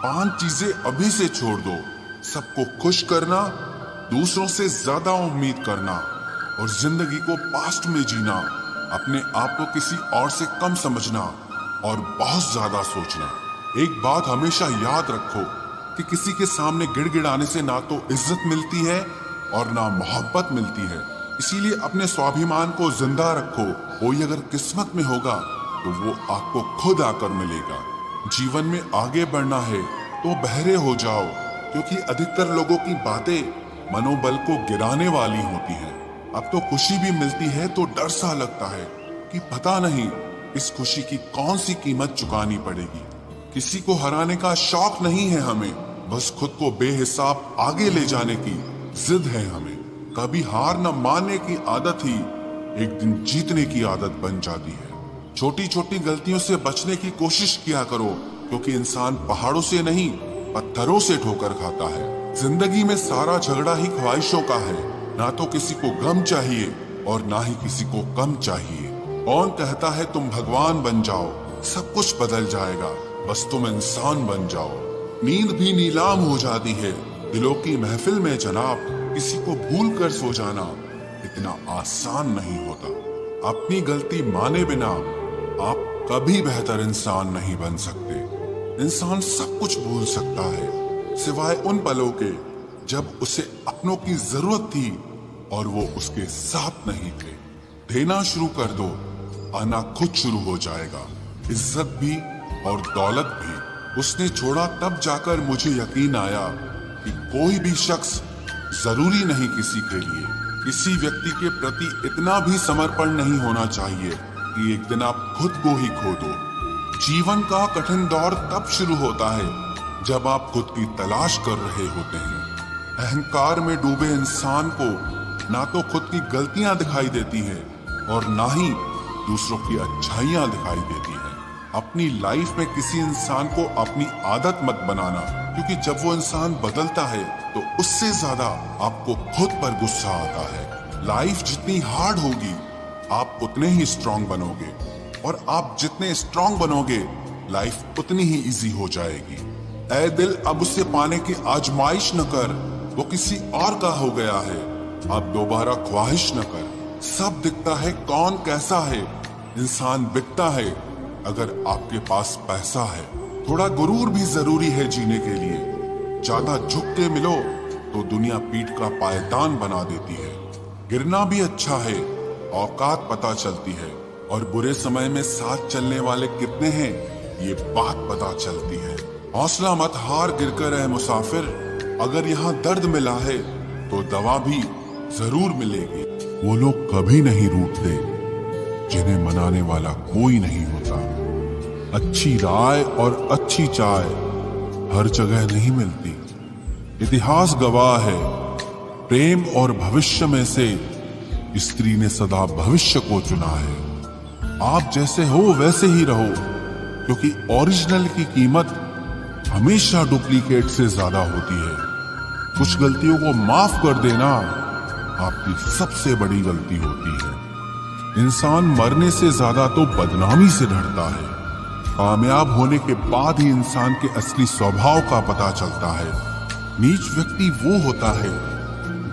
5 चीजें अभी से छोड़ दो। सबको खुश करना, दूसरों से ज्यादा उम्मीद करना और जिंदगी को पास्ट में जीना, अपने आप को किसी और से कम समझना और बहुत ज्यादा सोचना। एक बात हमेशा याद रखो कि किसी के सामने गिड़गिड़ाने से ना तो इज्जत मिलती है और ना मोहब्बत मिलती है। इसीलिए अपने स्वाभिमान को जिंदा रखो। कोई अगर किस्मत में होगा तो वो आपको खुद आकर मिलेगा। जीवन में आगे बढ़ना है तो बहरे हो जाओ, क्योंकि अधिकतर लोगों की बातें मनोबल को गिराने वाली होती हैं। अब तो खुशी भी मिलती है तो डर सा लगता है कि पता नहीं इस खुशी की कौन सी कीमत चुकानी पड़ेगी। किसी को हराने का शौक नहीं है हमें, बस खुद को बेहिसाब आगे ले जाने की जिद है हमें। कभी हार न मानने की आदत ही एक दिन जीतने की आदत बन जाती है। छोटी छोटी गलतियों से बचने की कोशिश किया करो, क्योंकि इंसान पहाड़ों से नहीं पत्थरों से ठोकर खाता है। जिंदगी में सारा झगड़ा ही ख्वाहिशों का है। ना तो किसी को गम चाहिए और ना ही किसी को कम चाहिए। कौन कहता है तुम भगवान बन जाओ, सब कुछ बदल जाएगा, बस तुम इंसान बन जाओ। नींद भी नीलाम हो जाती है दिलों की महफिल में जनाब। किसी को भूल कर सो जाना इतना आसान नहीं होता। अपनी गलती माने बिना आप कभी बेहतर इंसान नहीं बन सकते। इंसान सब कुछ भूल सकता है सिवाय उन पलों के जब उसे अपनों की जरूरत थी और वो उसके साथ नहीं थे। देना शुरू कर दो, आना खुद शुरू हो जाएगा। इज्जत भी और दौलत भी उसने छोड़ा तब जाकर मुझे यकीन आया कि कोई भी शख्स जरूरी नहीं किसी के लिए। किसी व्यक्ति के प्रति इतना भी समर्पण नहीं होना चाहिए कि एक दिन आप खुद को ही खो दो। जीवन का कठिन दौर तब शुरू होता है जब आप खुद की तलाश कर रहे होते हैं। अहंकार में डूबे इंसान को ना तो खुद की गलतियां दिखाई देती हैं और ना ही दूसरों की अच्छाइयां दिखाई देती हैं। अपनी लाइफ में किसी इंसान को अपनी आदत मत बनाना, क्योंकि जब वो इंसान बदलता है तो उससे ज्यादा आपको खुद पर गुस्सा आता है। लाइफ जितनी हार्ड होगी आप उतने ही स्ट्रांग बनोगे, और आप जितने स्ट्रांग बनोगे लाइफ उतनी ही इजी हो जाएगी। ऐ दिल अब उसे पाने की आजमाइश न कर, वो किसी और का हो गया है, अब दोबारा ख्वाहिश न कर। सब दिखता है कौन कैसा है, इंसान बिकता है अगर आपके पास पैसा है। थोड़ा गुरूर भी जरूरी है जीने के लिए। ज्यादा झुक के मिलो तो दुनिया पीठ का पायदान बना देती है। गिरना भी अच्छा है, औकात पता चलती है, और बुरे समय में साथ चलने वाले कितने हैं ये बात पता चलती है। हौसला मत हार गिरकर है मुसाफिर, अगर यहाँ दर्द मिला है तो दवा भी जरूर मिलेगी। वो लोग कभी नहीं रूठते जिन्हें मनाने वाला कोई नहीं होता। अच्छी राय और अच्छी चाय हर जगह नहीं मिलती। इतिहास गवाह है, प्रेम और भविष्य में से स्त्री ने सदा भविष्य को चुना है। आप जैसे हो वैसे ही रहो, क्योंकि ओरिजिनल की कीमत हमेशा डुप्लीकेट से ज्यादा होती है। कुछ गलतियों को माफ कर देना आपकी सबसे बड़ी गलती होती है। इंसान मरने से ज्यादा तो बदनामी से डरता है। कामयाब होने के बाद ही इंसान के असली स्वभाव का पता चलता है। नीच व्यक्ति वो होता है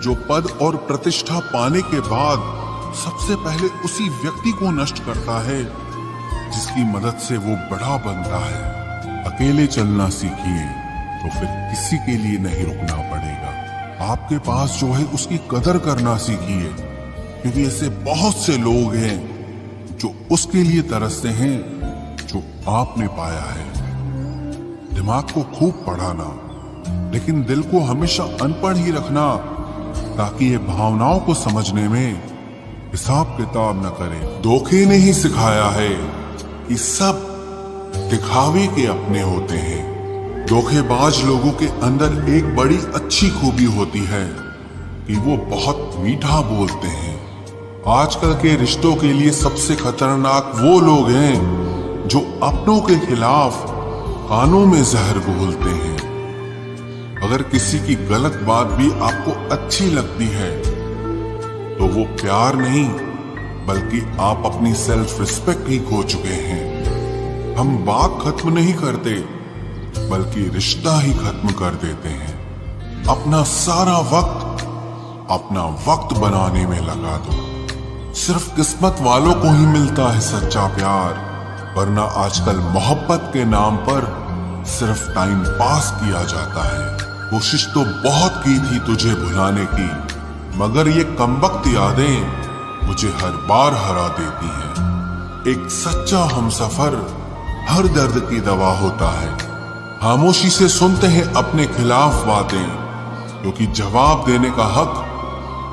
जो पद और प्रतिष्ठा पाने के बाद सबसे पहले उसी व्यक्ति को नष्ट करता है जिसकी मदद से वो बड़ा बनता है। अकेले चलना सीखिए तो फिर किसी के लिए नहीं रुकना पड़ेगा। आपके पास जो है उसकी कदर करना सीखिए, क्योंकि ऐसे बहुत से लोग हैं जो उसके लिए तरसते हैं जो आपने पाया है। दिमाग को खूब पढ़ाना, लेकिन दिल को हमेशा अनपढ़ ही रखना, ताकि ये भावनाओं को समझने में हिसाब किताब न करे। धोखे ने ही सिखाया है कि सब दिखावे के अपने होते हैं। धोखेबाज लोगों के अंदर एक बड़ी अच्छी खूबी होती है कि वो बहुत मीठा बोलते हैं। आजकल के रिश्तों के लिए सबसे खतरनाक वो लोग हैं जो अपनों के खिलाफ कानों में जहर घोलते हैं। अगर किसी की गलत बात भी आपको अच्छी लगती है तो वो प्यार नहीं, बल्कि आप अपनी सेल्फ रिस्पेक्ट ही खो चुके हैं। हम बात खत्म नहीं करते बल्कि रिश्ता ही खत्म कर देते हैं। अपना सारा अपना वक्त बनाने में लगा दो। सिर्फ किस्मत वालों को ही मिलता है सच्चा प्यार, वरना आजकल मोहब्बत के नाम पर सिर्फ टाइम पास किया जाता है। कोशिश तो बहुत की थी तुझे भुलाने की, मगर ये कमबख्त यादें मुझे हर बार हरा देती हैं। एक सच्चा हमसफर हर दर्द की दवा होता है। खामोशी से सुनते हैं अपने खिलाफ बातें, क्योंकि जवाब देने का हक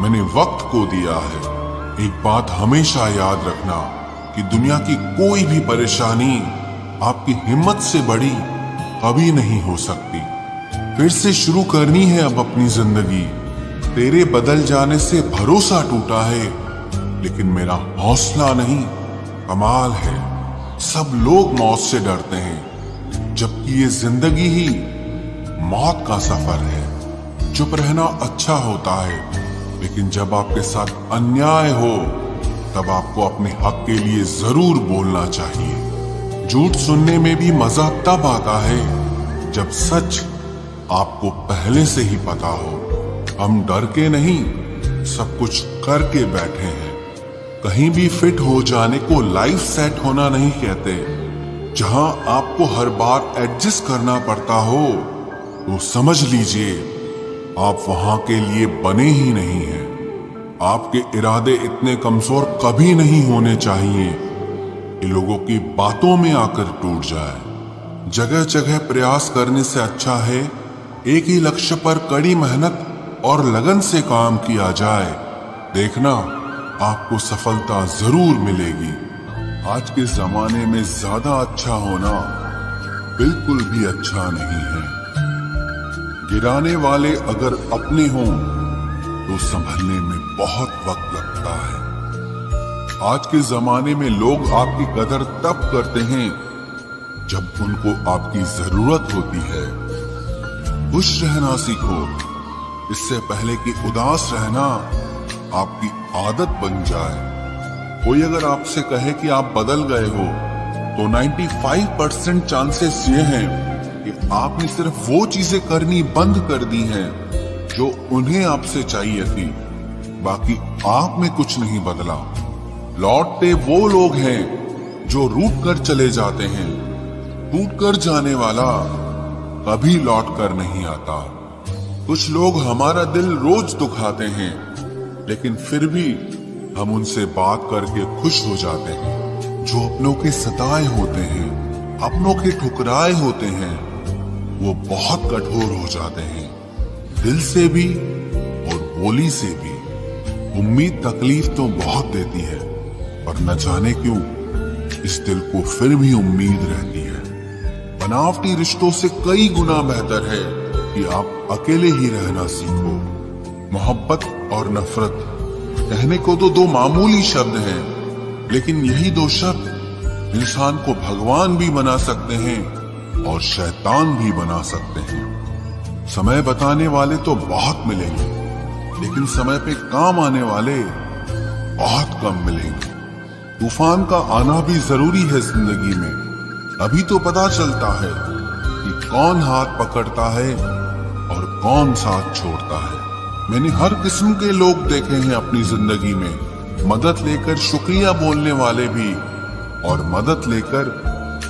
मैंने वक्त को दिया है। एक बात हमेशा याद रखना कि दुनिया की कोई भी परेशानी आपकी हिम्मत से बड़ी कभी नहीं हो सकती। फिर से शुरू करनी है अब अपनी जिंदगी। तेरे बदल जाने से भरोसा टूटा है, लेकिन मेरा हौसला नहीं, कमाल है। सब लोग मौत से डरते हैं, जबकि ये जिंदगी ही मौत का सफर है। चुप रहना अच्छा होता है, लेकिन जब आपके साथ अन्याय हो तब आपको अपने हक के लिए जरूर बोलना चाहिए। झूठ सुनने में भी मजा तब आता है जब सच आपको पहले से ही पता हो। हम डर के नहीं, सब कुछ करके बैठे हैं। कहीं भी फिट हो जाने को लाइफ सेट होना नहीं कहते। जहां आपको हर बार एडजस्ट करना पड़ता हो तो समझ लीजिए आप वहां के लिए बने ही नहीं हैं। आपके इरादे इतने कमजोर कभी नहीं होने चाहिए कि लोगों की बातों में आकर टूट जाए। जगह जगह प्रयास करने से अच्छा है एक ही लक्ष्य पर कड़ी मेहनत और लगन से काम किया जाए। देखना आपको सफलता जरूर मिलेगी। आज के जमाने में ज्यादा अच्छा होना बिल्कुल भी अच्छा नहीं है। गिराने वाले अगर अपने हों तो संभलने में बहुत वक्त लगता है। आज के जमाने में लोग आपकी कदर तब करते हैं जब उनको आपकी जरूरत होती है। खुश रहना सीखो, इससे पहले कि उदास रहना आपकी आदत बन जाए। कोई अगर आपसे कहे कि आप बदल गए हो तो 95% चांसेस ये हैं कि आपने सिर्फ वो चीजें करनी बंद कर दी हैं जो उन्हें आपसे चाहिए थी। बाकी आप में कुछ नहीं बदला। लौटते वो लोग हैं जो रूठ कर चले जाते हैं। टूट कर जाने वाला कभी लौट कर नहीं आता। कुछ लोग हमारा दिल रोज दुखाते हैं, लेकिन फिर भी हम उनसे बात करके खुश हो जाते हैं। जो अपनों के सताए होते हैं, अपनों के ठुकराए होते हैं, वो बहुत कठोर हो जाते हैं, दिल से भी और बोली से भी। उम्मीद तकलीफ तो बहुत देती है, और न जाने क्यों इस दिल को फिर भी उम्मीद रहती है। बनावटी रिश्तों से कई गुना बेहतर है कि आप अकेले ही रहना सीखो। मोहब्बत और नफरत कहने को तो दो मामूली शब्द हैं, लेकिन यही दो शब्द इंसान को भगवान भी बना सकते हैं और शैतान भी बना सकते हैं। समय बताने वाले तो बहुत मिलेंगे, लेकिन समय पे काम आने वाले बहुत कम मिलेंगे। तूफान का आना भी जरूरी है जिंदगी में, अभी तो पता चलता है कि कौन हाथ पकड़ता है और कौन साथ छोड़ता है। मैंने हर किस्म के लोग देखे हैं अपनी जिंदगी में, मदद लेकर शुक्रिया बोलने वाले भी और मदद लेकर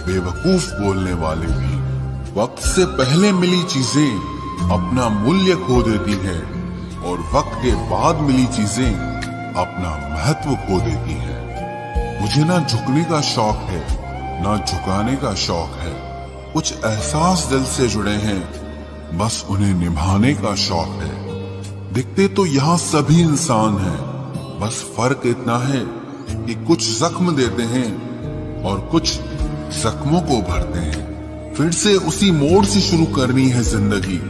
बेवकूफ बोलने वाले भी। वक्त से पहले मिली चीजें अपना मूल्य खो देती हैं और वक्त के बाद मिली चीजें अपना महत्व खो देती हैं। मुझे ना झुकने का शौक है, ना झुकाने का शौक है। कुछ एहसास दिल से जुड़े हैं, बस उन्हें निभाने का शौक है। दिखते तो यहाँ सभी इंसान हैं, बस फर्क इतना है कि कुछ जख्म देते हैं और कुछ जख्मों को भरते हैं। फिर से उसी मोड़ से शुरू करनी है जिंदगी,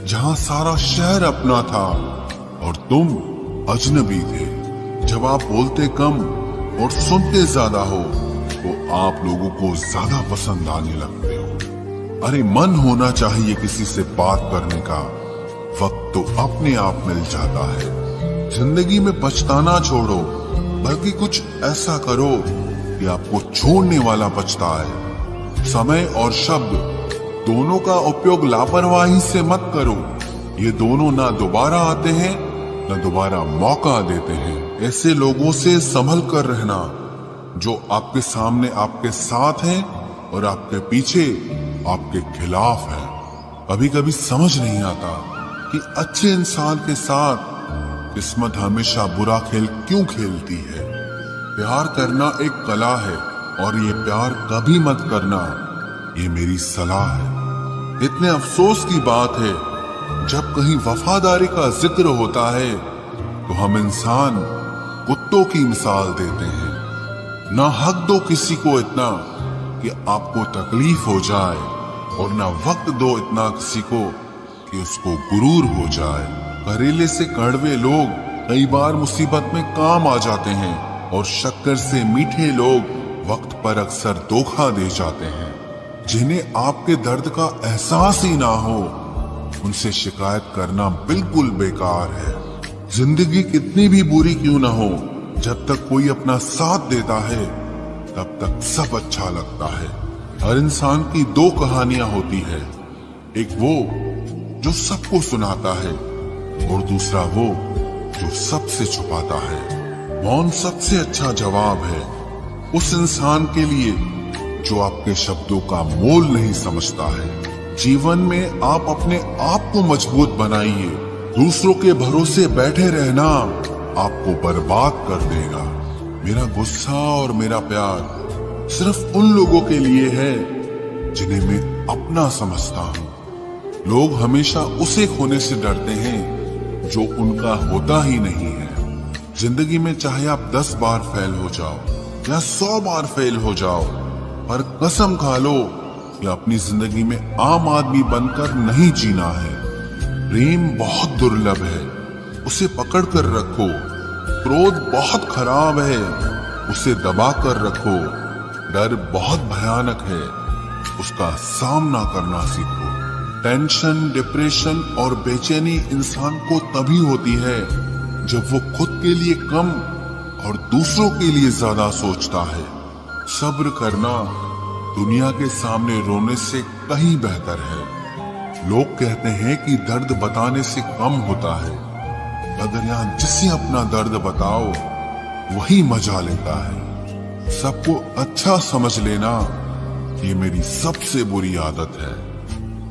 जहां सारा शहर अपना था और तुम अजनबी थे। जब आप बोलते कम और सुनते ज्यादा हो तो आप लोगों को ज्यादा पसंद आने लगते हो। अरे मन होना चाहिए किसी से बात करने का, वक्त तो अपने आप मिल जाता है। जिंदगी में पछताना छोड़ो, बल्कि कुछ ऐसा करो कि आपको छोड़ने वाला पछताए। समय और शब्द दोनों का उपयोग लापरवाही से मत करो। ये दोनों ना दोबारा आते हैं न दोबारा मौका देते हैं। ऐसे लोगों से संभल कर रहना जो आपके सामने आपके साथ हैं और आपके पीछे आपके खिलाफ है। कभी कभी समझ नहीं आता कि अच्छे इंसान के साथ किस्मत हमेशा बुरा खेल क्यों खेलती है। प्यार करना एक कला है और ये प्यार कभी मत करना, ये मेरी सलाह है। इतने अफसोस की बात है जब कहीं वफादारी का जिक्र होता है तो हम इंसान कुत्तों की मिसाल देते हैं। ना हक दो किसी को इतना कि आपको तकलीफ हो जाए और ना वक्त दो इतना किसी को कि उसको गुरूर हो जाए। करेले से कड़वे लोग कई बार मुसीबत में काम आ जाते हैं और शक्कर से मीठे लोग वक्त पर अक्सर धोखा दे जाते हैं। जिन्हें आपके दर्द का एहसास ही ना हो उनसे शिकायत करना बिल्कुल बेकार है। जिंदगी कितनी भी बुरी क्यों ना हो, जब तक कोई अपना साथ देता है तब तक सब अच्छा लगता है। हर इंसान की दो कहानियां होती है, एक वो जो सबको सुनाता है और दूसरा वो जो सबसे छुपाता है। मौन सबसे अच्छा जवाब है उस इंसान के लिए जो आपके शब्दों का मोल नहीं समझता है। जीवन में आप अपने आप को मजबूत बनाइए। दूसरों के भरोसे बैठे रहना आपको बर्बाद कर देगा। मेरा गुस्सा और मेरा प्यार सिर्फ उन लोगों के लिए है जिन्हें मैं अपना समझता हूँ। लोग हमेशा उसे खोने से डरते हैं जो उनका होता ही नहीं है। जिंदगी में चाहे आप 10 बार फेल हो जाओ या 100 बार फेल हो जाओ, पर कसम खा लो कि अपनी जिंदगी में आम आदमी बनकर नहीं जीना है। प्रेम बहुत दुर्लभ है, उसे पकड़ कर रखो। क्रोध बहुत खराब है, उसे दबा कर रखो। डर बहुत भयानक है, उसका सामना करना सीखो। टेंशन, डिप्रेशन और बेचैनी इंसान को तभी होती है जब वो खुद के लिए कम और दूसरों के लिए ज्यादा सोचता है। सब्र करना दुनिया के सामने रोने से कहीं बेहतर है। लोग कहते हैं कि दर्द बताने से कम होता है, मगर यहाँ जिसे अपना दर्द बताओ वही मजा लेता है। सबको अच्छा समझ लेना ये मेरी सबसे बुरी आदत है।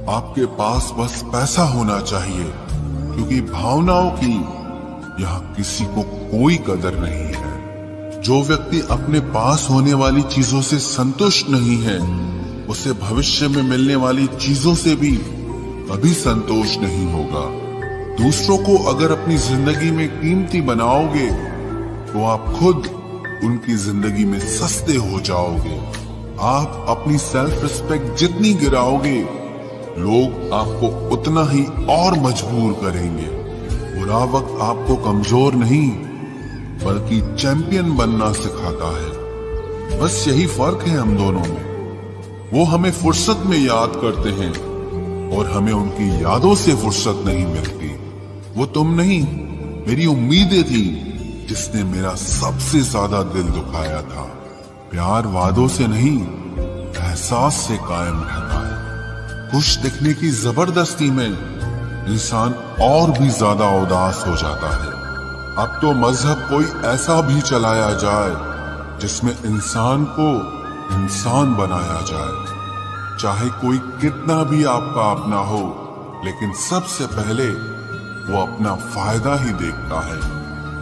आपके पास बस पैसा होना चाहिए, क्योंकि भावनाओं की यहाँ किसी को कोई कदर नहीं है। जो व्यक्ति अपने पास होने वाली चीजों से संतुष्ट नहीं है, उसे भविष्य में मिलने वाली चीजों से भी कभी संतोष नहीं होगा। दूसरों को अगर अपनी जिंदगी में कीमती बनाओगे तो आप खुद उनकी जिंदगी में सस्ते हो जाओगे। आप अपनी सेल्फ रिस्पेक्ट जितनी गिराओगे, लोग आपको उतना ही और मजबूर करेंगे। बुरा वक्त आपको कमजोर नहीं बल्कि चैंपियन बनना सिखाता है। बस यही फर्क है हम दोनों में। वो हमें फुर्सत में याद करते हैं और हमें उनकी यादों से फुर्सत नहीं मिलती। वो तुम नहीं, मेरी उम्मीदें थी जिसने मेरा सबसे ज्यादा दिल दुखाया था। प्यार वादों से नहीं, एहसास से कायम रहता है। खुश दिखने की जबरदस्ती में इंसान और भी ज्यादा उदास हो जाता है। अब तो मजहब कोई ऐसा भी चलाया जाए जिसमें इंसान को इंसान बनाया जाए। चाहे कोई कितना भी आपका अपना हो, लेकिन सबसे पहले वो अपना फायदा ही देखता है।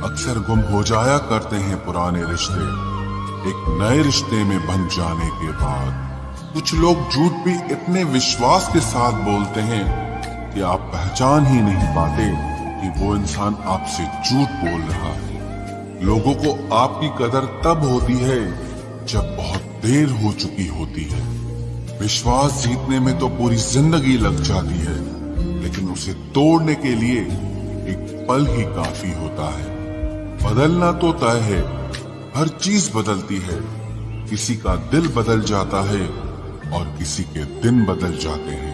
अक्सर गुम हो जाया करते हैं पुराने रिश्ते एक नए रिश्ते में बन जाने के बाद। कुछ लोग झूठ भी इतने विश्वास के साथ बोलते हैं कि आप पहचान ही नहीं पाते कि वो इंसान आपसे झूठ बोल रहा है। लोगों को आपकी कदर तब होती है जब बहुत देर हो चुकी होती है। विश्वास जीतने में तो पूरी जिंदगी लग जाती है, लेकिन उसे तोड़ने के लिए एक पल ही काफी होता है। बदलना तो तय है, हर चीज बदलती है। किसी का दिल बदल जाता है और किसी के दिन बदल जाते हैं।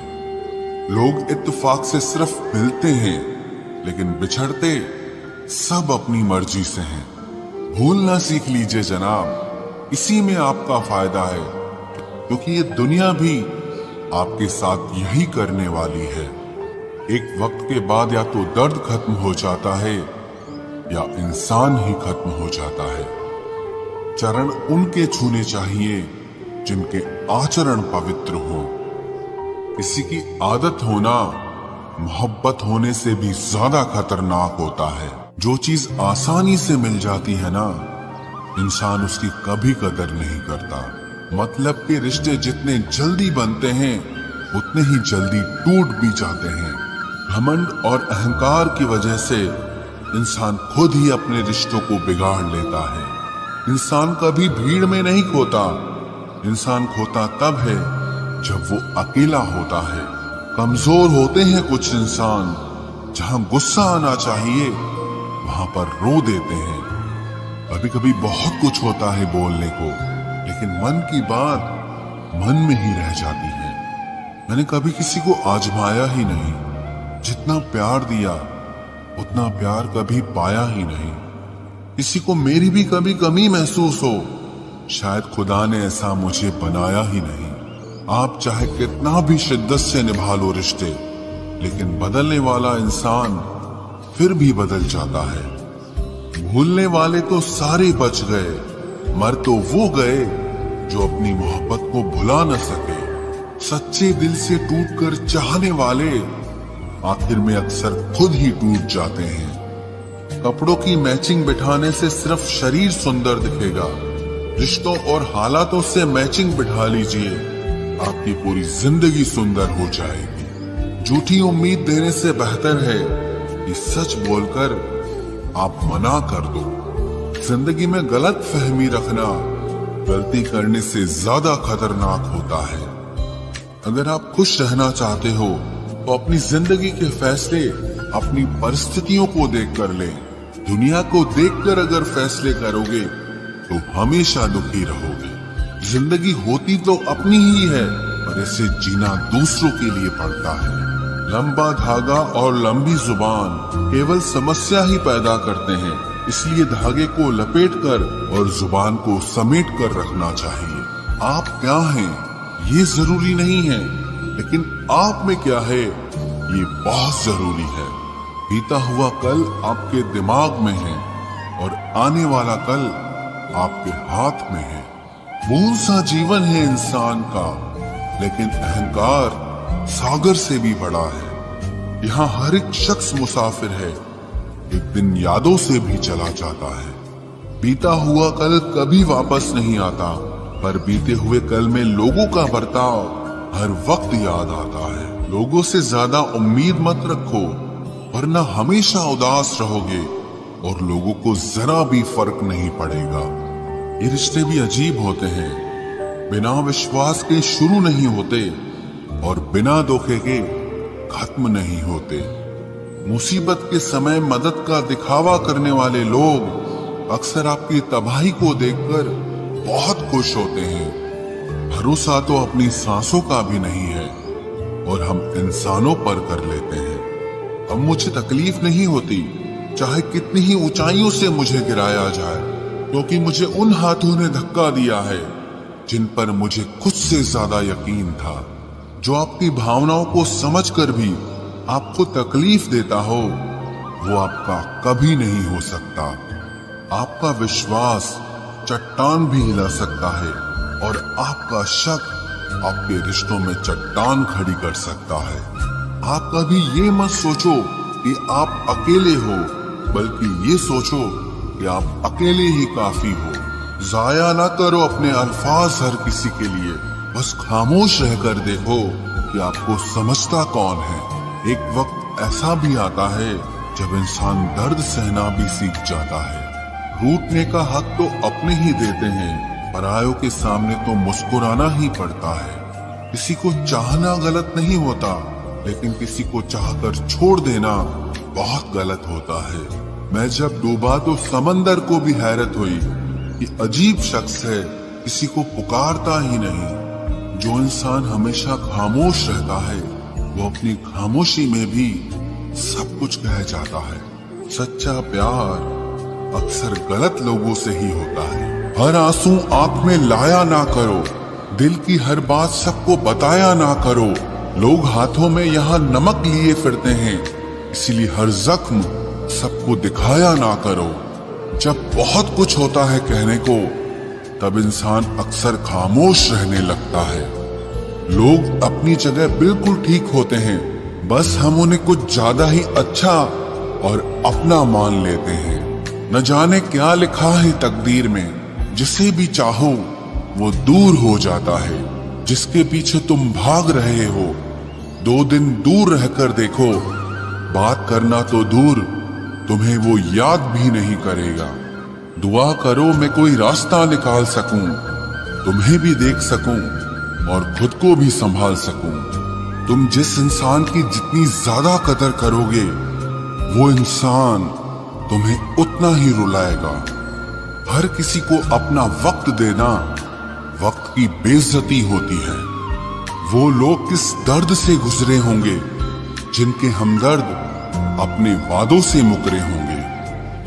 लोग इत्तेफाक से सिर्फ मिलते हैं, लेकिन बिछड़ते सब अपनी मर्जी से हैं। भूलना सीख लीजिए जनाब, इसी में आपका फायदा है, क्योंकि ये दुनिया भी आपके साथ यही करने वाली है। एक वक्त के बाद या तो दर्द खत्म हो जाता है या इंसान ही खत्म हो जाता है। चरण उनके छूने चाहिए जिनके आचरण पवित्र हो। किसी की आदत होना मोहब्बत होने से भी ज्यादा खतरनाक होता है। जो चीज आसानी से मिल जाती है ना, इंसान उसकी कभी कदर नहीं करता। मतलब के रिश्ते जितने जल्दी बनते हैं उतने ही जल्दी टूट भी जाते हैं। घमंड और अहंकार की वजह से इंसान खुद ही अपने रिश्तों को बिगाड़ लेता है। इंसान कभी भीड़ में नहीं खोता। इंसान खोता तब है जब वो अकेला होता है। कमजोर होते हैं कुछ इंसान, जहां गुस्सा आना चाहिए वहां पर रो देते हैं। कभी कभी बहुत कुछ होता है बोलने को, लेकिन मन की बात मन में ही रह जाती है। मैंने कभी किसी को आजमाया ही नहीं। जितना प्यार दिया उतना प्यार कभी पाया ही नहीं। किसी को मेरी भी कभी कमी महसूस हो, शायद खुदा ने ऐसा मुझे बनाया ही नहीं। आप चाहे कितना भी शिद्दत से निभा लो रिश्ते, लेकिन बदलने वाला इंसान फिर भी बदल जाता है। भूलने वाले तो सारे बच गए, मर तो वो गए जो अपनी मोहब्बत को भुला न सके। सच्चे दिल से टूटकर चाहने वाले आखिर में अक्सर खुद ही टूट जाते हैं। कपड़ों की मैचिंग बिठाने से सिर्फ शरीर सुंदर दिखेगा। रिश्तों और हालातों से मैचिंग बिठा लीजिए, आपकी पूरी जिंदगी सुंदर हो जाएगी। झूठी उम्मीद देने से बेहतर है कि सच बोलकर आप मना कर दो। जिंदगी में गलत फहमी रखना गलती करने से ज्यादा खतरनाक होता है। अगर आप खुश रहना चाहते हो तो अपनी जिंदगी के फैसले अपनी परिस्थितियों को देखकर लें। दुनिया को देखकर अगर फैसले करोगे तो हमेशा दुखी रहोगे। जिंदगी होती तो अपनी ही है, पर इसे जीना दूसरों के लिए पड़ता है। लंबा धागा और लंबी जुबान केवल समस्या ही पैदा करते हैं। इसलिए धागे को लपेटकर और जुबान को समेट कर रखना चाहिए। आप क्या हैं ये जरूरी नहीं है, लेकिन आप में क्या है ये बहुत जरूरी है। बीता हुआ कल आपके दिमाग में है और आने वाला कल आपके हाथ में है। बूंद सा जीवन है इंसान का, लेकिन अहंकार सागर से भी बड़ा है। यहाँ हर एक शख्स मुसाफिर है, एक दिन यादों से भी चला जाता है। बीता हुआ कल कभी वापस नहीं आता, पर बीते हुए कल में लोगों का बर्ताव हर वक्त याद आता है। लोगों से ज्यादा उम्मीद मत रखो, वरना हमेशा उदास रहोगे और लोगों को जरा भी फर्क नहीं पड़ेगा। ये रिश्ते भी अजीब होते हैं। बिना विश्वास के शुरू नहीं होते और बिना धोखे के खत्म नहीं होते। मुसीबत के समय मदद का दिखावा करने वाले लोग अक्सर आपकी तबाही को देखकर बहुत खुश होते हैं। भरोसा तो अपनी सांसों का भी नहीं है और हम इंसानों पर कर लेते हैं। अब मुझे तकलीफ नहीं होती चाहे कितनी ही ऊंचाइयों से मुझे गिराया जाए, क्योंकि मुझे उन हाथों ने धक्का दिया है जिन पर मुझे खुद से ज्यादा यकीन था। जो आपकी भावनाओं को समझकर भी आपको तकलीफ देता हो, वो आपका कभी नहीं हो सकता। आपका विश्वास चट्टान भी हिला सकता है और आपका शक आपके रिश्तों में चट्टान खड़ी कर सकता है। आप कभी ये मत सोचो कि आप अकेले हो, बल्कि ये सोचो कि आप अकेले ही काफी हो। जाया ना करो अपने अल्फाज हर किसी के लिए, बस खामोश रहकर देखो कि आपको समझता कौन है। एक वक्त ऐसा भी आता है जब इंसान दर्द सहना भी सीख जाता है। रूठने का हक तो अपने ही देते हैं, परायों के सामने तो मुस्कुराना ही पड़ता है। किसी को चाहना गलत नहीं होता, लेकिन किसी को चाहकर छोड़ देना बहुत गलत होता है। मैं जब डूबा तो समंदर को भी हैरत हुई कि अजीब शख्स है, किसी को पुकारता ही नहीं। जो इंसान हमेशा खामोश रहता है, वो अपनी खामोशी में भी सब कुछ कह जाता है। सच्चा प्यार अक्सर गलत लोगों से ही होता है। हर आंसू आंख में लाया ना करो, दिल की हर बात सबको बताया ना करो। लोग हाथों में यहाँ नमक लिए फिरते हैं, इसीलिए हर जख्म सबको दिखाया ना करो। जब बहुत कुछ होता है कहने को, तब इंसान अक्सर खामोश रहने लगता है। लोग अपनी जगह बिल्कुल ठीक होते हैं, बस हम उन्हें कुछ ज्यादा ही अच्छा और अपना मान लेते हैं। न जाने क्या लिखा है तकदीर में, जिसे भी चाहो वो दूर हो जाता है। जिसके पीछे तुम भाग रहे हो, 2 दिन दूर रहकर देखो, बात करना तो दूर, तुम्हें वो याद भी नहीं करेगा। दुआ करो मैं कोई रास्ता निकाल सकूं, तुम्हें भी देख सकूं और खुद को भी संभाल सकूं। तुम जिस इंसान की जितनी ज्यादा कदर करोगे, वो इंसान तुम्हें उतना ही रुलाएगा। हर किसी को अपना वक्त देना वक्त की बेइज्जती होती है। वो लोग किस दर्द से गुजरे होंगे, जिनके हमदर्द अपने वादों से मुकरे होंगे।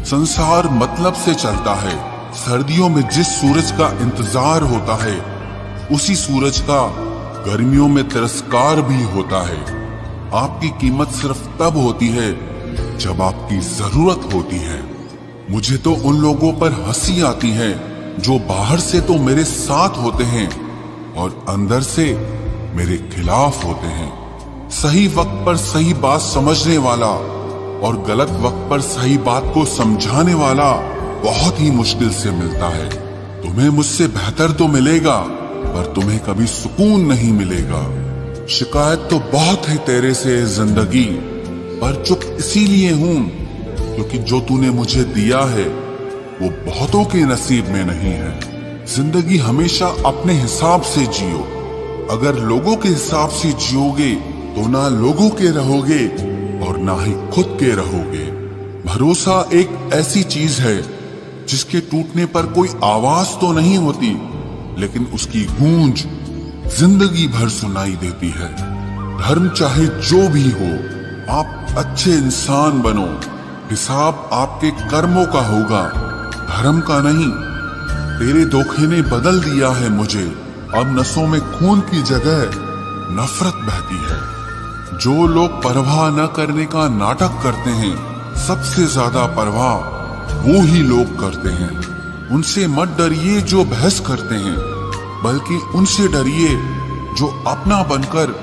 संसार मतलब से चलता है। सर्दियों में जिस सूरज का इंतजार होता है, उसी सूरज का गर्मियों में तिरस्कार भी होता है। आपकी कीमत सिर्फ तब होती है जब आपकी जरूरत होती है। मुझे तो उन लोगों पर हंसी आती है जो बाहर से तो मेरे साथ होते हैं और अंदर से मेरे खिलाफ होते हैं। सही वक्त पर सही बात समझने वाला और गलत वक्त पर सही बात को समझाने वाला बहुत ही मुश्किल से मिलता है। तुम्हें मुझसे बेहतर तो मिलेगा, पर तुम्हें कभी सुकून नहीं मिलेगा। शिकायत तो बहुत है तेरे से जिंदगी, पर चुप इसीलिए हूं क्योंकि जो तूने मुझे दिया है वो बहुतों के नसीब में नहीं है। जिंदगी हमेशा अपने हिसाब से जियो। अगर लोगों के हिसाब से जियोगे तो ना लोगों के रहोगे और ना ही खुद के रहोगे। भरोसा एक ऐसी चीज है जिसके टूटने पर कोई आवाज तो नहीं होती, लेकिन उसकी गूंज जिंदगी भर सुनाई देती है। धर्म चाहे जो भी हो, आप अच्छे इंसान बनो। हिसाब आपके कर्मों का होगा, धर्म का नहीं। तेरे धोखे ने बदल दिया है मुझे, अब नसों में खून की जगह नफरत बहती है। जो लोग परवाह न करने का नाटक करते हैं, सबसे ज्यादा परवाह वो ही लोग करते हैं। उनसे मत डरिए जो बहस करते हैं, बल्कि उनसे डरिए जो अपना बनकर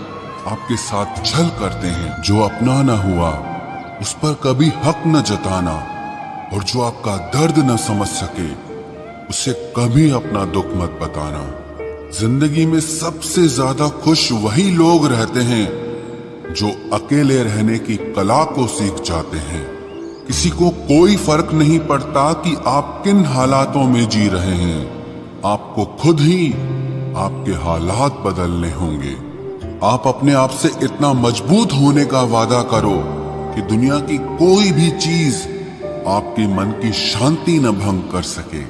आपके साथ छल करते हैं। जो अपना न हुआ उस पर कभी हक न जताना, और जो आपका दर्द न समझ सके उसे कभी अपना दुख मत बताना। जिंदगी में सबसे ज्यादा खुश वही लोग रहते हैं जो अकेले रहने की कला को सीख जाते हैं। किसी को कोई फर्क नहीं पड़ता कि आप किन हालातों में जी रहे हैं, आपको खुद ही आपके हालात बदलने होंगे। आप अपने आप से इतना मजबूत होने का वादा करो कि दुनिया की कोई भी चीज आपके मन की शांति न भंग कर सके।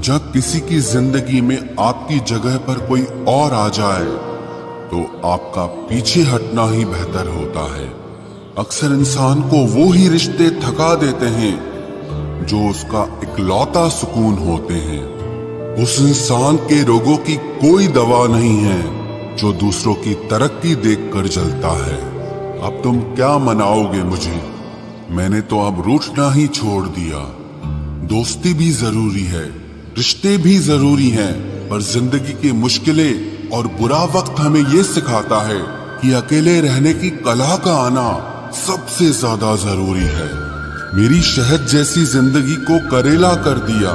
जब किसी की जिंदगी में आपकी जगह पर कोई और आ जाए तो आपका पीछे हटना ही बेहतर होता है। अक्सर इंसान को वो ही रिश्ते थका देते हैं जो उसका इकलौता सुकून होते हैं। उस इंसान के रोगों की कोई दवा नहीं है जो दूसरों की तरक्की देखकर जलता है। अब तुम क्या मनाओगे मुझे? मैंने तो अब रूठना ही छोड़ दिया। दोस्ती भी जरूरी है, रिश्ते भी जरूरी हैं, पर जिंदगी की मुश्किलें और बुरा वक्त हमें ये सिखाता है कि अकेले रहने की कला का आना सबसे ज्यादा जरूरी है। मेरी शहद जैसी जिंदगी को करेला कर दिया।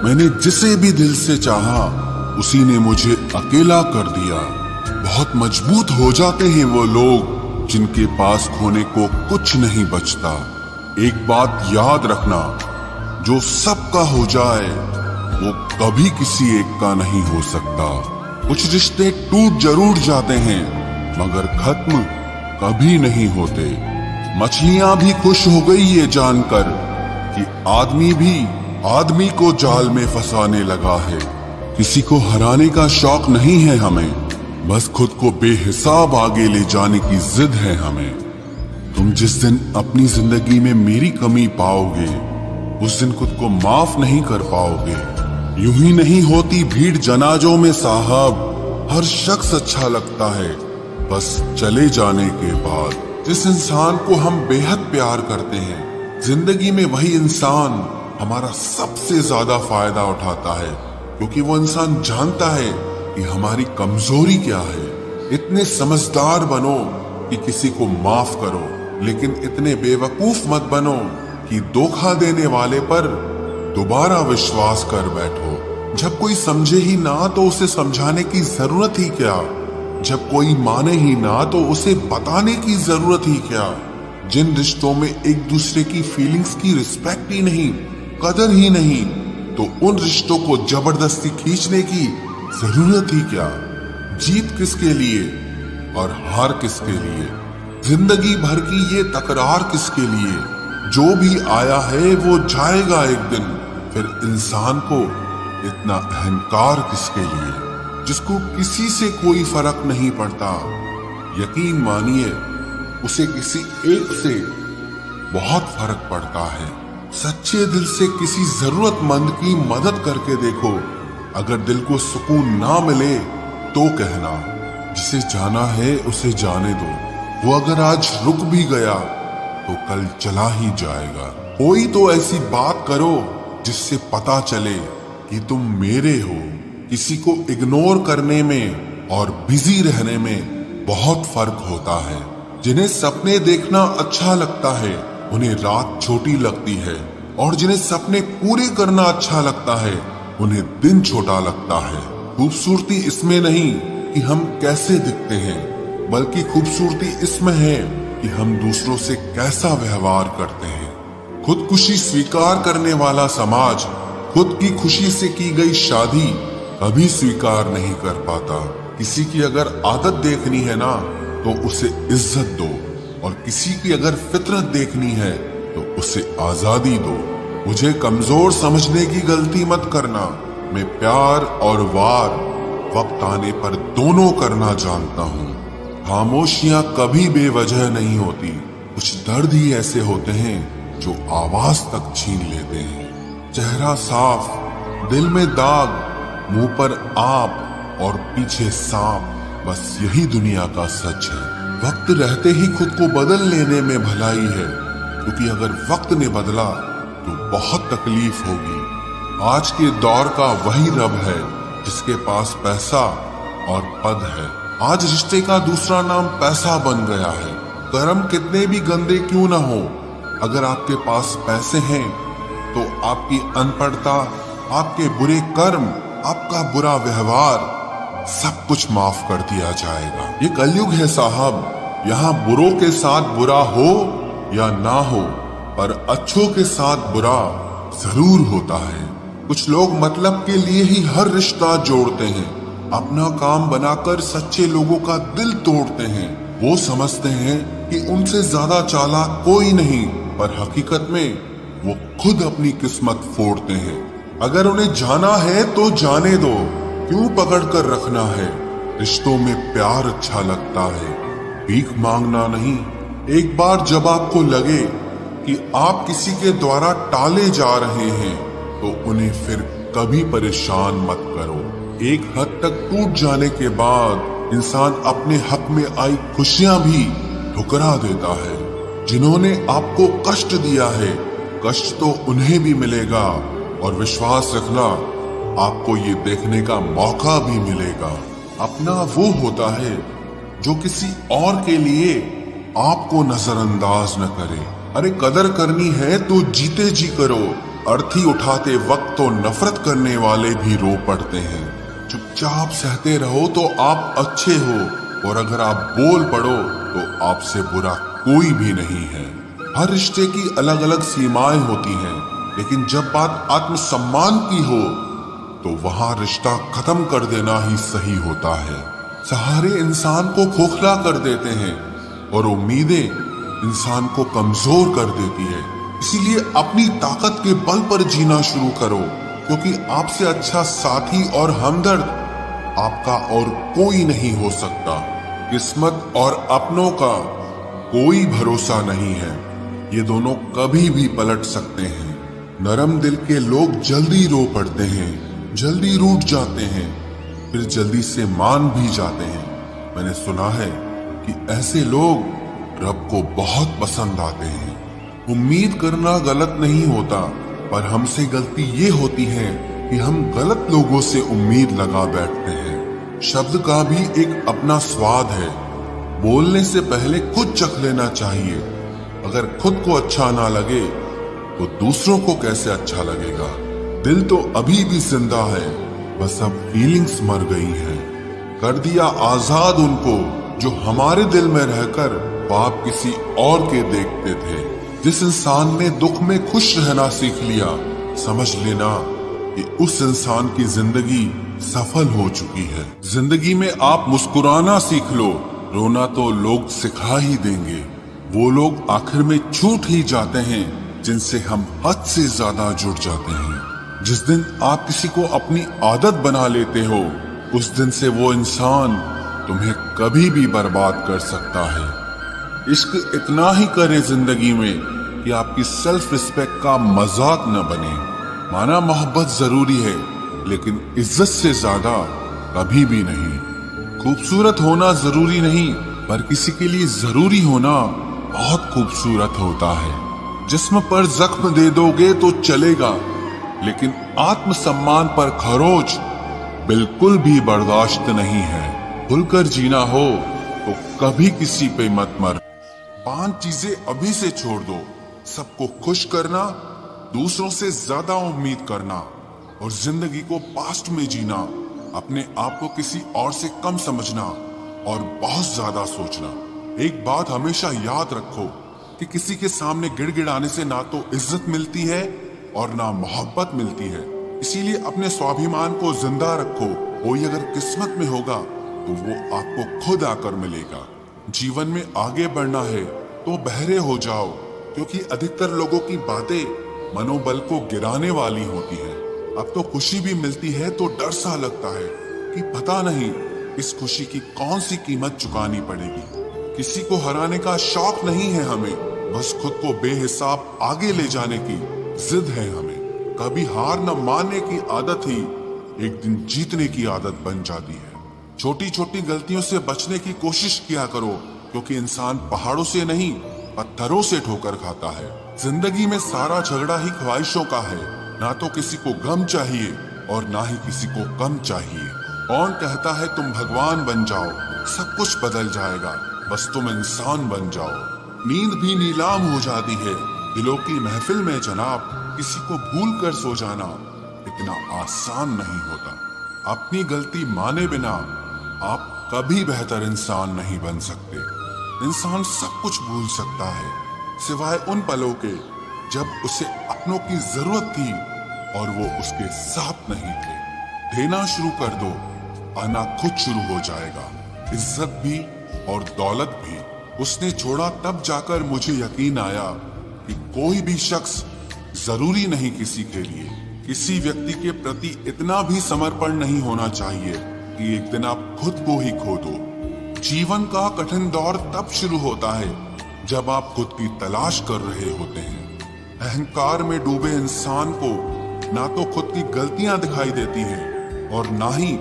मैंने जिसे भी दिल से चाहा, उसी ने मुझे अकेला कर दिया। बहुत मजबूत हो जाते हैं वो लोग जिनके पास खोने को कुछ नहीं बचता। एक बात याद रखना, जो सबका हो जाए वो कभी किसी एक का नहीं हो सकता। कुछ रिश्ते टूट जरूर जाते हैं, मगर खत्म कभी नहीं होते। मछलियां भी खुश हो गई ये जानकर कि आदमी भी आदमी को जाल में फंसाने लगा है। किसी को हराने का शौक नहीं है हमें, बस खुद को बेहिसाब आगे ले जाने की जिद है हमें। तुम जिस दिन अपनी जिंदगी में मेरी कमी पाओगे, उस दिन खुद को माफ नहीं कर पाओगे। यूं ही नहीं होती भीड़ जनाजों में साहब, हर शख्स अच्छा लगता है बस चले जाने के बाद। जिस इंसान को हम बेहद प्यार करते हैं, जिंदगी में वही इंसान हमारा सबसे ज्यादा फायदा उठाता है, क्योंकि वो इंसान जानता है कि हमारी कमजोरी क्या है। इतने समझदार बनो कि किसी को माफ करो, लेकिन इतने बेवकूफ मत बनो कि धोखा देने वाले पर दोबारा विश्वास कर बैठो। जब कोई समझे ही ना तो उसे समझाने की जरूरत ही क्या। जब कोई माने ही ना तो उसे बताने की जरूरत ही क्या। जिन रिश्तों में एक दूसरे की फीलिंग्स की रिस्पेक्ट ही नहीं, कदर ही नहीं, तो उन रिश्तों को जबरदस्ती खींचने की जरूरत ही क्या। जीत किसके लिए और हार किसके लिए, जिंदगी भर की ये तकरार किसके लिए। जो भी आया है वो जाएगा एक दिन, फिर इंसान को इतना अहंकार किसके लिए, जिसको किसी से कोई फर्क नहीं पड़ता। यकीन मानिए उसे किसी एक से बहुत फर्क पड़ता है। सच्चे दिल से किसी जरूरतमंद की मदद करके देखो। अगर दिल को सुकून ना मिले तो कहना, जिसे जाना है उसे जाने दो। वो अगर आज रुक भी गया तो कल चला ही जाएगा। कोई तो ऐसी बात करो जिससे पता चले कि तुम मेरे हो। किसी को इग्नोर करने में और बिजी रहने में बहुत फर्क होता है। जिन्हें सपने देखना अच्छा लगता है उन्हें रात छोटी लगती है, और जिन्हें सपने पूरे करना अच्छा लगता है उन्हें दिन छोटा लगता है। खूबसूरती इसमें नहीं कि हम कैसे दिखते हैं, बल्कि खूबसूरती इसमें है कि हम दूसरों से कैसा व्यवहार करते हैं। खुदकुशी स्वीकार करने वाला समाज खुद की खुशी से की गई शादी कभी स्वीकार नहीं कर पाता। किसी की अगर आदत देखनी है ना तो उसे इज्जत दो, और किसी की अगर फितरत देखनी है तो उसे आजादी दो। मुझे कमजोर समझने की गलती मत करना। मैं प्यार और वार वक्त आने पर दोनों करना जानता हूँ। खामोशियां कभी बेवजह नहीं होती। कुछ दर्द ही ऐसे होते हैं जो आवाज तक छीन लेते हैं। चेहरा साफ, दिल में दाग, मुंह पर आप और पीछे सांप, बस यही दुनिया का सच है। वक्त रहते ही खुद को बदल लेने में भलाई है, क्योंकि अगर वक्त ने बदला तो बहुत तकलीफ होगी। आज के दौर का वही रब है जिसके पास पैसा और पद है। आज रिश्ते का दूसरा नाम पैसा बन गया है। कर्म कितने भी गंदे क्यों ना हो, अगर आपके पास पैसे हैं तो आपकी अनपढ़ता, आपके बुरे कर्म, आपका बुरा व्यवहार सब कुछ माफ कर दिया जाएगा। ये कलयुग है साहब। यहाँ बुरों के साथ बुरा हो या ना हो, पर अच्छों के साथ बुरा जरूर होता है। कुछ लोग मतलब के लिए ही हर रिश्ता जोड़ते हैं, अपना काम बनाकर सच्चे लोगों का दिल तोड़ते हैं। वो समझते हैं कि उनसे ज्यादा चालाक कोई नहीं, पर हकीकत में वो खुद अपनी किस्मत फोड़ते हैं। अगर उन्हें जाना है तो जाने दो, क्यों पकड़ कर रखना है। रिश्तों में प्यार अच्छा लगता है, भीख मांगना नहीं। एक बार जब आपको लगे कि आप किसी के द्वारा टाले जा रहे हैं तो उन्हें फिर कभी परेशान मत करो। एक हद तक टूट जाने के बाद इंसान अपने हक में आई खुशियां भी ठुकरा देता है। जिन्होंने आपको कष्ट दिया है, कष्ट तो उन्हें भी मिलेगा, और विश्वास रखना आपको ये देखने का मौका भी मिलेगा। अपना वो होता है जो किसी और के लिए आपको नजरअंदाज न करे। अरे कदर करनी है तो जीते जी करो। अर्थी उठाते वक्त तो नफरत करने वाले भी रो पड़ते हैं। चुपचाप सहते रहो तो आप अच्छे हो, और अगर आप बोल पड़ो तो आपसे बुरा कोई भी नहीं है। हर रिश्ते की अलग अलग सीमाएं होती हैं, लेकिन जब बात आत्मसम्मान की हो तो वहां रिश्ता खत्म कर देना ही सही होता है। सहारे इंसान को खोखला कर देते हैं और उम्मीदें इंसान को कमजोर कर देती है। इसीलिए अपनी ताकत के बल पर जीना शुरू करो, क्योंकि आपसे अच्छा साथी और हमदर्द आपका और कोई नहीं हो सकता। किस्मत और अपनों का कोई भरोसा नहीं है, ये दोनों कभी भी पलट सकते हैं। नरम दिल के लोग जल्दी रो पड़ते हैं, जल्दी रूठ जाते हैं, फिर जल्दी से मान भी जाते हैं। मैंने सुना है कि ऐसे लोग रब को बहुत पसंद आते हैं। उम्मीद करना गलत नहीं होता, पर हमसे गलती ये होती है कि हम गलत लोगों से उम्मीद लगा बैठते हैं। शब्द का भी एक अपना स्वाद है। बोलने से पहले खुद चख लेना चाहिए। अगर खुद को अच्छा ना लगे तो दूसरों को कैसे अच्छा लगेगा। दिल तो अभी भी जिंदा है, बस अब फीलिंग्स मर गई हैं। कर दिया आजाद उनको जो हमारे दिल में रहकर ख्वाब किसी और के देखते थे। जिस इंसान ने दुख में खुश रहना सीख लिया, समझ लेना कि उस इंसान की जिंदगी सफल हो चुकी है। जिंदगी में आप मुस्कुराना सीख लो, रोना तो लोग सिखा ही देंगे। वो लोग आखिर में छूट ही जाते हैं जिनसे हम हद से ज्यादा जुड़ जाते हैं। जिस दिन आप किसी को अपनी आदत बना लेते हो, उस दिन से वो इंसान तुम्हें कभी भी बर्बाद कर सकता है। इश्क इतना ही करे जिंदगी में कि आपकी सेल्फ रिस्पेक्ट का मजाक न बने। माना मोहब्बत जरूरी है, लेकिन इज्जत से ज्यादा कभी भी नहीं। खूबसूरत होना जरूरी नहीं, पर किसी के लिए जरूरी होना बहुत खूबसूरत होता है। जिस्म पर जख्म दे दोगे तो चलेगा, लेकिन आत्मसम्मान पर खरोच बिल्कुल भी बर्दाश्त नहीं है। खुलकर जीना हो तो कभी किसी पे मत मर। 5 चीजें अभी से छोड़ दो। सबको खुश करना, दूसरों से ज्यादा उम्मीद करना और जिंदगी को पास्ट में जीना, अपने आप को किसी और से कम समझना और बहुत ज्यादा सोचना। एक बात हमेशा याद रखो कि किसी के सामने गिड़गिड़ाने से ना तो इज्जत मिलती है और ना मोहब्बत मिलती है। इसीलिए अपने स्वाभिमान को जिंदा रखो। कोई अगर किस्मत में होगा तो वो आपको खुद आकर मिलेगा। जीवन में आगे बढ़ना है तो बहरे हो जाओ, क्योंकि अधिकतर लोगों की बातें मनोबल को गिराने वाली होती हैं। अब तो खुशी भी मिलती है तो डर सा लगता है कि पता नहीं इस खुशी की कौन सी कीमत चुकानी पड़ेगी। किसी को हराने का शौक नहीं है हमें, बस खुद को बेहिसाब आगे ले जाने की जिद है हमें। कभी हार न मानने की आदत ही एक दिन जीतने की आदत बन जाती है। छोटी छोटी गलतियों से बचने की कोशिश किया करो, क्योंकि इंसान पहाड़ों से नहीं पत्थरों से ठोकर खाता है। जिंदगी में सारा झगड़ा ही ख्वाहिशों का है। ना तो किसी को गम चाहिए और ना ही किसी को कम चाहिए। कौन कहता है तुम भगवान बन जाओ, सब कुछ बदल जाएगा, बस तुम इंसान बन जाओ। नींद भी नीलाम हो जाती है दिलों की महफिल में जनाब। किसी को भूल कर सो जाना इतना आसान नहीं होता। अपनी गलती माने बिना आप कभी बेहतर इंसान नहीं बन सकते। इंसान सब कुछ भूल सकता है, सिवाय उन पलों के जब उसे अपनों की जरूरत थी और वो उसके साथ नहीं थे। देना शुरू कर दो, आना खुद शुरू हो जाएगा। इज्जत भी और दौलत भी उसने छोड़ा, तब जाकर मुझे यकीन आया कि कोई भी शख्स जरूरी नहीं किसी के लिए। किसी व्यक्ति के प्रति इतना भी समर्पण नहीं होना चाहिए कि एक दिन आप खुद को ही खो दो। जीवन का कठिन दौर तब शुरू होता है जब आप खुद की तलाश कर रहे होते हैं। अहंकार में डूबे इंसान को ना तो खुद की गलतियां दिखाई देती हैं और ना ही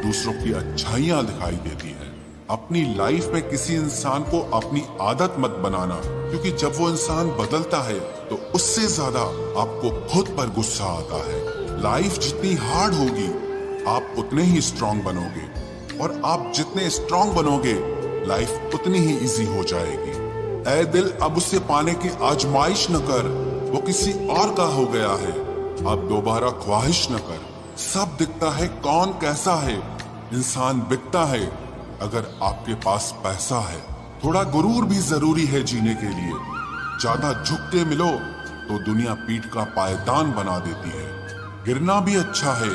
दूसरों की अच्छाइयां दिखाई देती हैं। अपनी लाइफ में किसी इंसान को अपनी आदत मत बनाना, क्योंकि जब वो इंसान बदलता है तो उससे ज्यादा आपको खुद पर गुस्सा आता है। लाइफ जितनी हार्ड होगी आप उतने ही स्ट्रांग बनोगे, और आप जितने स्ट्रांग बनोगे लाइफ उतनी ही इजी हो जाएगी। ऐ दिल, अब उसे पाने की आजमाइश न कर, वो किसी और का हो गया है। अब दोबारा ख्वाहिश न कर। सब दिखता है कौन कैसा है, इंसान बिकता है अगर आपके पास पैसा है। थोड़ा गुरूर भी जरूरी है जीने के लिए। ज्यादा झुक के मिलो तो दुनिया पीठ का पायदान बना देती है। गिरना भी अच्छा है,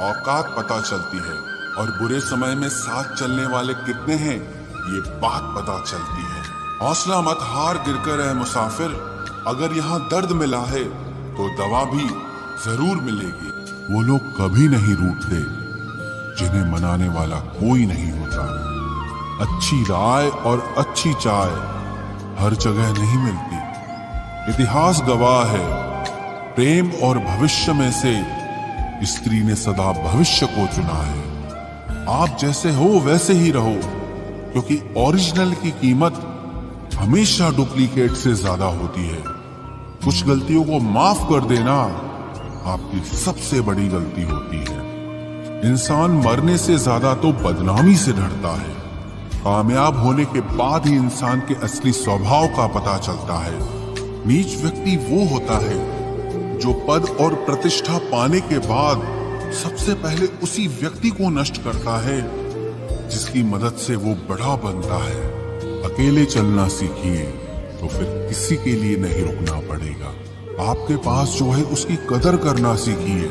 औकात पता चलती है, और बुरे समय में साथ चलने वाले कितने हैं ये बात पता चलती है। हौसला मत हार, गिरकर है मुसाफिर। अगर यहाँ दर्द मिला है तो दवा भी जरूर मिलेगी। वो लोग कभी नहीं रूठते जिन्हें मनाने वाला कोई नहीं होता। अच्छी राय और अच्छी चाय हर जगह नहीं मिलती। इतिहास गवाह है, प्रेम और भविष्य में से स्त्री ने सदा भविष्य को चुना है। आप जैसे हो वैसे ही रहो, क्योंकि ओरिजिनल की कीमत हमेशा डुप्लीकेट से ज्यादा होती है। कुछ गलतियों को माफ कर देना आपकी सबसे बड़ी गलती होती है। इंसान मरने से ज्यादा तो बदनामी से डरता है। कामयाब होने के बाद ही इंसान के असली स्वभाव का पता चलता है। नीच व्यक्ति वो होता है जो पद और प्रतिष्ठा पाने के बाद सबसे पहले उसी व्यक्ति को नष्ट करता है जिसकी मदद से वो बड़ा बनता है। अकेले चलना सीखिए तो फिर किसी के लिए नहीं रुकना पड़ेगा। आपके पास जो है उसकी कदर करना सीखिए,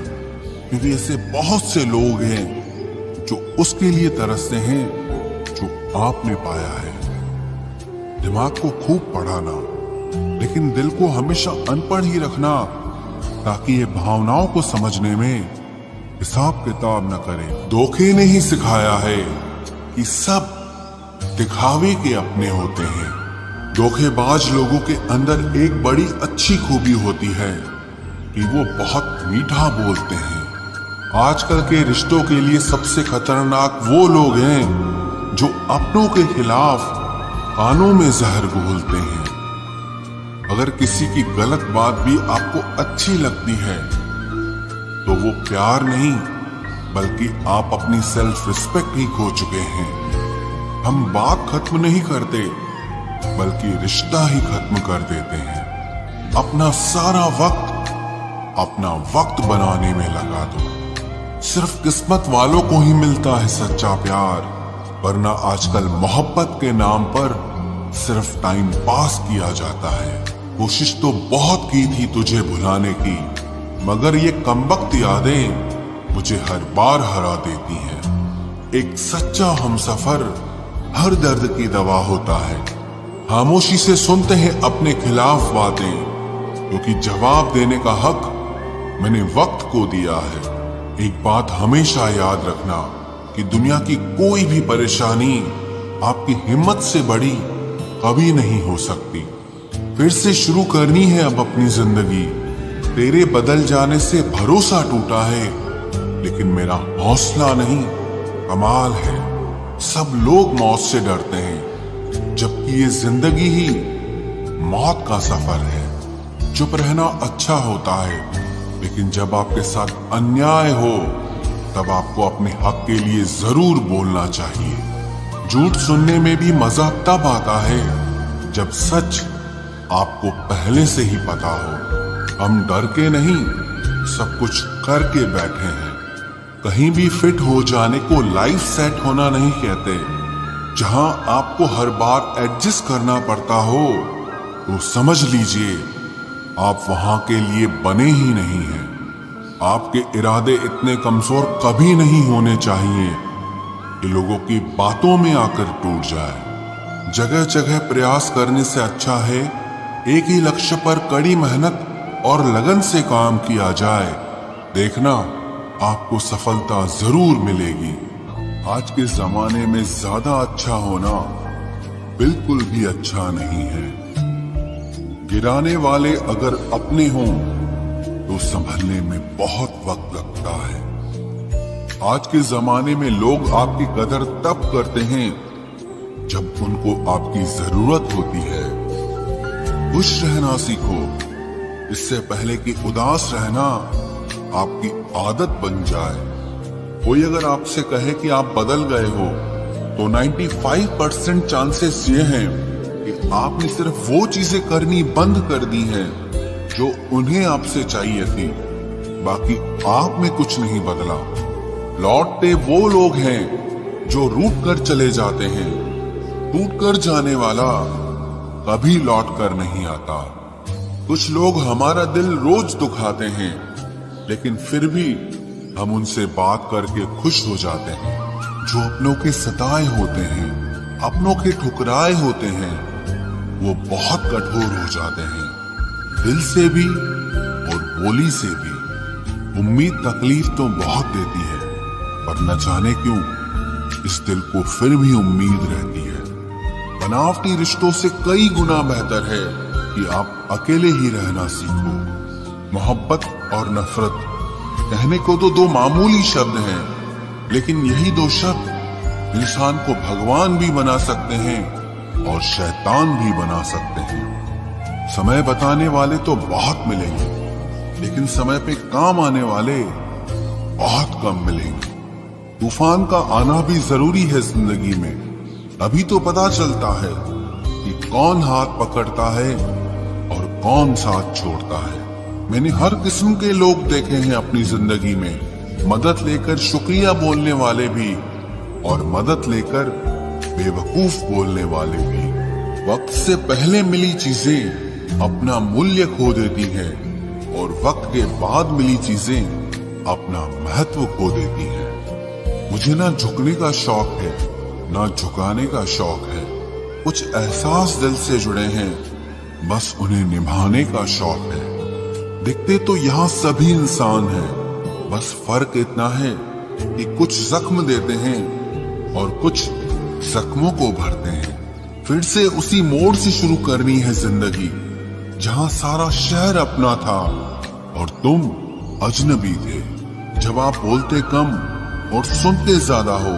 क्योंकि ऐसे बहुत से लोग हैं जो उसके लिए तरसते हैं जो आपने पाया है। दिमाग को खूब पढ़ाना, लेकिन दिल को हमेशा अनपढ़ ही रखना, ताकि ये भावनाओं को समझने में हिसाब किताब न करे। धोखे ने ही सिखाया है कि सब दिखावे के अपने होते हैं। धोखेबाज लोगों के अंदर एक बड़ी अच्छी खूबी होती है कि वो बहुत मीठा बोलते हैं। आजकल के रिश्तों के लिए सबसे खतरनाक वो लोग हैं जो अपनों के खिलाफ कानों में जहर घोलते हैं। अगर किसी की गलत बात भी आपको अच्छी लगती है तो वो प्यार नहीं, बल्कि आप अपनी सेल्फ रिस्पेक्ट ही खो चुके हैं। हम बात खत्म नहीं करते, बल्कि रिश्ता ही खत्म कर देते हैं। अपना सारा वक्त बनाने में लगा दो। सिर्फ किस्मत वालों को ही मिलता है सच्चा प्यार, वरना आजकल मोहब्बत के नाम पर सिर्फ टाइम पास किया जाता है। कोशिश तो बहुत की थी तुझे भुलाने की, मगर ये कमबख्त यादें मुझे हर बार हरा देती हैं। एक सच्चा हमसफर हर दर्द की दवा होता है। खामोशी से सुनते हैं अपने खिलाफ बातें, क्योंकि जवाब देने का हक मैंने वक्त को दिया है। एक बात हमेशा याद रखना कि दुनिया की कोई भी परेशानी आपकी हिम्मत से बड़ी कभी नहीं हो सकती। फिर से शुरू करनी है अब अपनी जिंदगी। तेरे बदल जाने से भरोसा टूटा है, लेकिन मेरा हौसला नहीं, कमाल है। सब लोग मौत से डरते हैं, जबकि ये जिंदगी ही मौत का सफर है। चुप रहना अच्छा होता है, लेकिन जब आपके साथ अन्याय हो तब आपको अपने हक के लिए जरूर बोलना चाहिए। झूठ सुनने में भी मजा तब आता है जब सच आपको पहले से ही पता हो। हम डर के नहीं, सब कुछ करके बैठे हैं। कहीं भी फिट हो जाने को लाइफ सेट होना नहीं कहते। जहां आपको हर बार एडजस्ट करना पड़ता हो तो समझ लीजिए आप वहां के लिए बने ही नहीं हैं। आपके इरादे इतने कमजोर कभी नहीं होने चाहिए कि लोगों की बातों में आकर टूट जाए। जगह जगह प्रयास करने से अच्छा है एक ही लक्ष्य पर कड़ी मेहनत और लगन से काम किया जाए। देखना आपको सफलता जरूर मिलेगी। आज के जमाने में ज्यादा अच्छा होना बिल्कुल भी अच्छा नहीं है। गिराने वाले अगर अपने हों तो संभलने में बहुत वक्त लगता है। आज के जमाने में लोग आपकी कदर तब करते हैं जब उनको आपकी जरूरत होती है। खुश रहना सीखो, इससे पहले कि उदास रहना आपकी आदत बन जाए। कोई अगर आपसे कहे कि आप बदल गए हो तो 95% चांसेस ये हैं कि आपने सिर्फ वो चीजें करनी बंद कर दी हैं जो उन्हें आपसे चाहिए थी। बाकी आप में कुछ नहीं बदला। लौटते वो लोग हैं जो रूठ कर चले जाते हैं। टूट कर जाने वाला कभी लौट कर नहीं आता। कुछ लोग हमारा दिल रोज दुखाते हैं, लेकिन फिर भी हम उनसे बात करके खुश हो जाते हैं। जो अपनों के सताए होते हैं, अपनों के ठुकराए होते हैं, वो बहुत कठोर हो जाते हैं, दिल से भी और बोली से भी। उम्मीद तकलीफ तो बहुत देती है, पर न जाने क्यों इस दिल को फिर भी उम्मीद रहती है। बनावटी रिश्तों से कई गुना बेहतर है कि आप अकेले ही रहना सीखो। मोहब्बत और नफरत कहने को तो दो मामूली शब्द हैं, लेकिन यही दो शब्द इंसान को भगवान भी बना सकते हैं और शैतान भी बना सकते हैं। समय बताने वाले तो बहुत मिलेंगे, लेकिन समय पे काम आने वाले बहुत कम मिलेंगे। तूफान का आना भी जरूरी है जिंदगी में, अभी तो पता चलता है कि कौन हाथ पकड़ता है और कौन साथ छोड़ता है। मैंने हर किस्म के लोग देखे हैं अपनी जिंदगी में, मदद लेकर शुक्रिया बोलने वाले भी और मदद लेकर बेवकूफ बोलने वाले भी। वक्त से पहले मिली चीजें अपना मूल्य खो देती हैं और वक्त के बाद मिली चीजें अपना महत्व खो देती हैं। मुझे ना झुकने का शौक है ना झुकाने का शौक है। कुछ एहसास दिल से जुड़े हैं, बस उन्हें निभाने का शौक है। दिखते तो यहाँ सभी इंसान हैं, बस फर्क इतना है कि कुछ जख्म देते हैं और कुछ जख्मों को भरते हैं। फिर से उसी मोड़ से शुरू करनी है जिंदगी, जहां सारा शहर अपना था और तुम अजनबी थे। जब आप बोलते कम और सुनते ज्यादा हो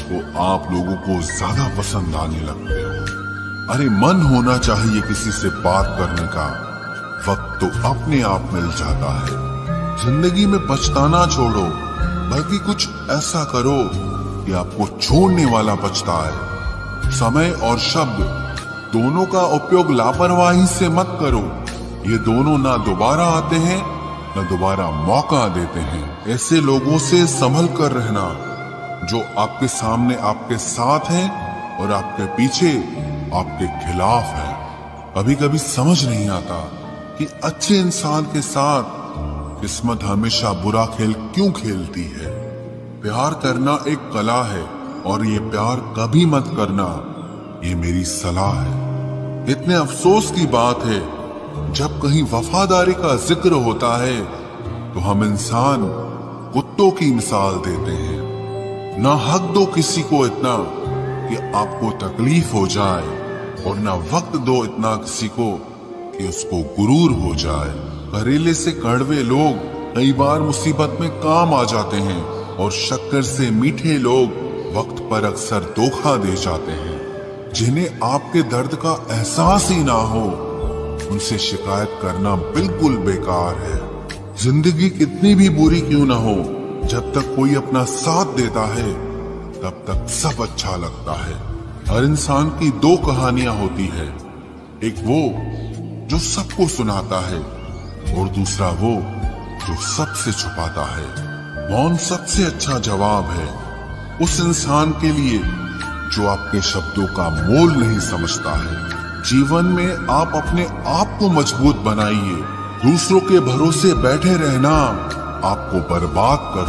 तो आप लोगों को ज्यादा पसंद आने लगते हो। अरे मन होना चाहिए किसी से बात करने का, वक्त तो अपने आप मिल जाता है। जिंदगी में पछताना छोड़ो, बल्कि कुछ ऐसा करो कि आपको छोड़ने वाला पछताए। समय और शब्द दोनों का उपयोग लापरवाही से मत करो, ये दोनों ना दोबारा आते हैं ना दोबारा मौका देते हैं। ऐसे लोगों से संभल कर रहना जो आपके सामने आपके साथ हैं और आपके पीछे आपके खिलाफ है। कभी कभी समझ नहीं आता कि अच्छे इंसान के साथ किस्मत हमेशा बुरा खेल क्यों खेलती है। प्यार करना एक कला है और ये प्यार कभी मत करना, ये मेरी सलाह है। इतने अफसोस की बात है, जब कहीं वफादारी का जिक्र होता है तो हम इंसान कुत्तों की मिसाल देते हैं। ना हक दो किसी को इतना कि आपको तकलीफ हो जाए और ना वक्त दो इतना किसी को कि उसको गुरूर हो जाए। घरेले से कड़वे लोग कई बार मुसीबत में काम आ जाते हैं और शक्कर से मीठे लोग वक्त पर अक्सर धोखा दे जाते हैं। जिन्हें आपके दर्द का एहसास ही ना हो, उनसे शिकायत करना बिल्कुल बेकार है। जिंदगी कितनी भी बुरी क्यों ना हो, जब तक कोई अपना साथ देता है तब तक सब अच्छा लगता है। हर इंसान की दो कहानियां होती है, एक वो जो सबको सुनाता है और दूसरा वो जो सबसे छुपाता है। मौन सबसे अच्छा जवाब है उस इंसान के लिए जो आपके शब्दों का मोल नहीं समझता है। जीवन में आप अपने आप को मजबूत बनाइए, दूसरों के भरोसे बैठे रहना आपको बर्बाद कर